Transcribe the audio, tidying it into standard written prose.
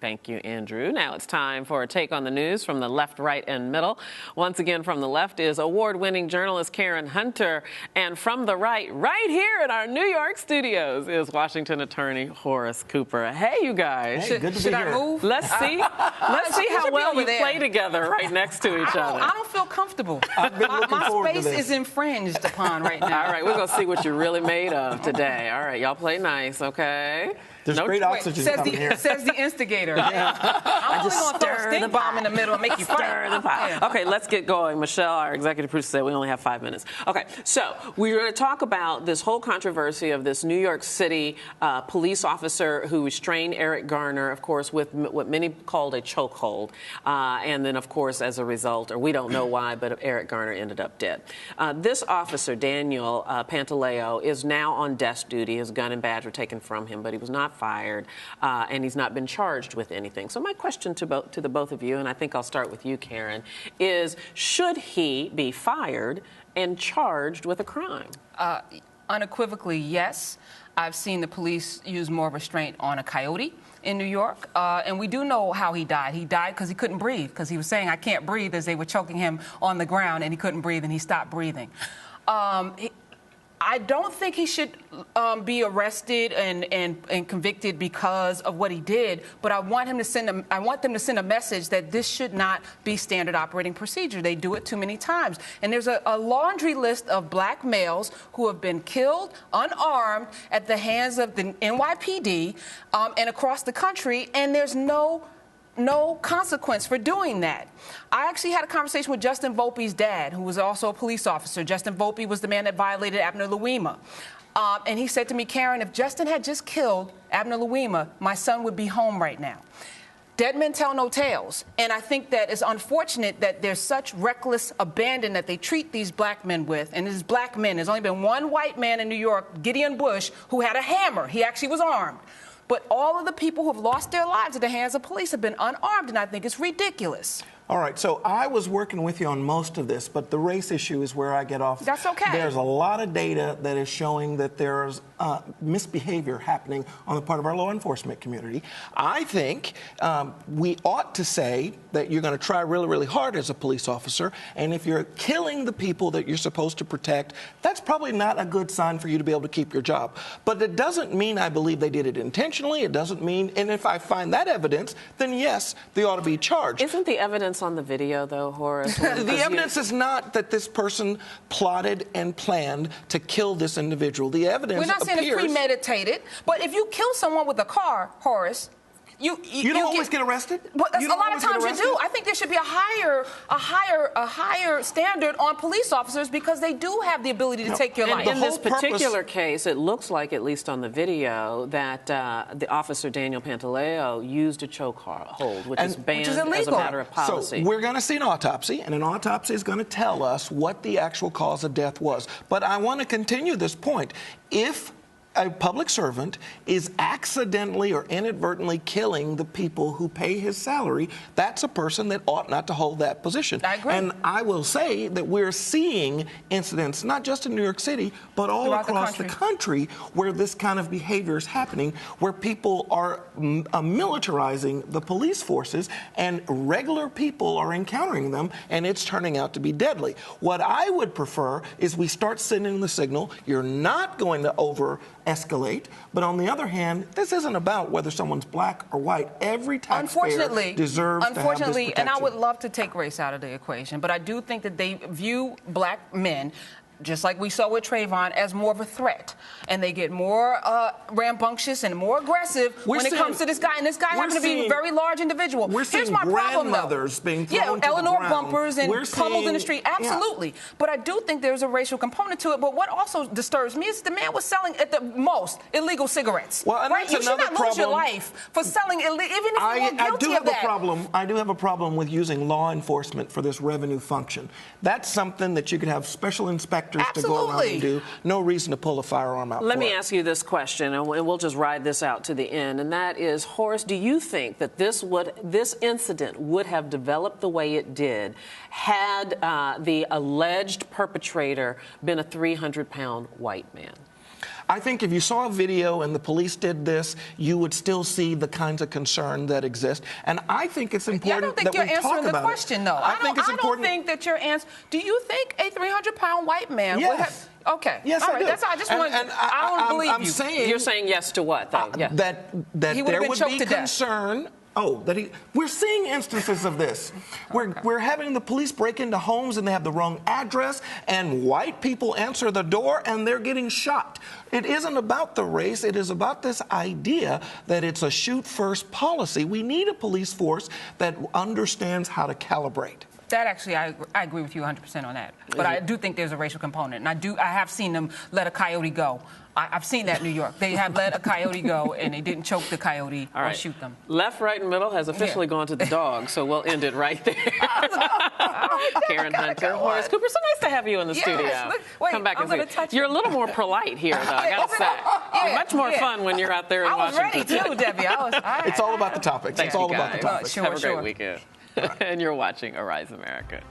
Thank you, Andrew. Now it's time for a take on the news from the left, right, and middle. Once again, from the left is award-winning journalist Karen Hunter. And from the right here in our New York studios, is Washington attorney Horace Cooper. Hey, you guys. Hey, good to be here. Move? Let's see how well you play together right next to each other. I don't feel comfortable. My space is infringed upon right now. All right, we're going to see what you're really made of today. All right, y'all play nice, okay? There's great oxygen coming here. Says the instigator. Yeah. I'm only going to throw a stink bomb in the middle and make you stir the pot. Yeah. Okay, let's get going. Michelle, our executive producer, said we only have 5 minutes. Okay, so we're going to talk about this whole controversy of this New York City police officer who restrained Eric Garner, of course, with what many called a chokehold. And then, of course, as a result, or we don't know why, but Eric Garner ended up dead. This officer, Daniel Pantaleo, is now on desk duty. His gun and badge were taken from him, but he was not fired, and he's not been charged with anything. So my question to the both of you, and I think I'll start with you, Karen, is should he be fired and charged with a crime? Unequivocally, yes. I've seen the police use more restraint on a coyote in New York, and we do know how he died. He died because he couldn't breathe, because he was saying, "I can't breathe," as they were choking him on the ground, and he couldn't breathe, and he stopped breathing. I don't think he should be arrested and convicted because of what he did, but I want them to send a message that this should not be standard operating procedure. They do it too many times. And there's a laundry list of black males who have been killed unarmed at the hands of the NYPD and across the country, and there's no consequence for doing that. I actually had a conversation with Justin Volpe's dad, who was also a police officer. Justin Volpe was the man that violated Abner Louima. And he said to me, "Karen, if Justin had just killed Abner Louima, my son would be home right now." Dead men tell no tales. And I think that it's unfortunate that there's such reckless abandon that they treat these black men with. And these black men, there's only been one white man in New York, Gideon Bush, who had a hammer. He actually was armed. But all of the people who have lost their lives at the hands of police have been unarmed, and I think it's ridiculous. All right, so I was working with you on most of this, but the race issue is where I get off. That's okay. There's a lot of data that is showing that there's misbehavior happening on the part of our law enforcement community. I think we ought to say that you're going to try really, really hard as a police officer, and if you're killing the people that you're supposed to protect, that's probably not a good sign for you to be able to keep your job. But it doesn't mean I believe they did it intentionally. It doesn't mean, and if I find that evidence, then yes, they ought to be charged. Isn't the evidence on the video, though, Horace? The evidence is not that this person plotted and planned to kill this individual. The evidence We're not saying it's premeditated, but if you kill someone with a car, Horace, you don't always get arrested. But a lot of times you do. I think there should be a higher standard on police officers because they do have the ability to take your life. In this particular case, it looks like, at least on the video, that the officer Daniel Pantaleo used a chokehold, which is banned as a matter of policy. So we're going to see an autopsy, and an autopsy is going to tell us what the actual cause of death was. But I want to continue this point. If a public servant is accidentally or inadvertently killing the people who pay his salary, that's a person that ought not to hold that position. I agree. And I will say that we're seeing incidents, not just in New York City, but all across the country where this kind of behavior is happening, where people are militarizing the police forces and regular people are encountering them, and it's turning out to be deadly. What I would prefer is we start sending the signal, you're not going to escalate, but on the other hand, this isn't about whether someone's black or white. Every taxpayer deserves to have this protection. And I would love to take race out of the equation, but I do think that they view black men, just like we saw with Trayvon, as more of a threat. And they get more rambunctious and more aggressive when it comes to this guy. And this guy happens to be a very large individual. Here's my problem, though. Being thrown to Eleanor the ground. bumpers and pummeled in the street. Absolutely. Yeah. But I do think there's a racial component to it. But what also disturbs me is the man was selling, at the most, illegal cigarettes. Well, and right? You should not lose your life for selling illegal, even if you weren't guilty of that. I do have a problem with using law enforcement for this revenue function. That's something that you could have special inspectors to go around and do. No reason to pull a firearm out. Let me ask you this question, and we'll just ride this out to the end, and that is, Horace, do you think that this incident would have developed the way it did had the alleged perpetrator been a 300-pound white man? I think if you saw a video and the police did this, you would still see the kinds of concern that exist. And I think it's important that we talk about it. I don't think you're answering the question, though. I don't think that you're answering. Do you think a 300-pound white man would have... Okay. Yes, all right. I do. That's all. I just want. I don't believe I'm you. saying You're saying yes to what, though? Yeah. That he there would choked be to death. concern. Oh, we're seeing instances of this. We're having the police break into homes and they have the wrong address, and white people answer the door and they're getting shot. It isn't about the race. It is about this idea that it's a shoot-first policy. We need a police force that understands how to calibrate. That actually, I agree with you 100% on that. But I do think there's a racial component, and I have seen them let a coyote go. I've seen that in New York. They have let a coyote go, and they didn't choke the coyote or shoot them. Left, right, and middle has officially gone to the dog, so we'll end it right there. Karen Hunter, Horace Cooper, so nice to have you in the studio. Wait, come back I'm and see. You're a little more polite here, though, I gotta say. You're much more fun when you're out there in Washington. I was ready, too, Debbie. It's all about the topics. Thank it's all you about the topics. Have a great weekend. And you're watching Arise America.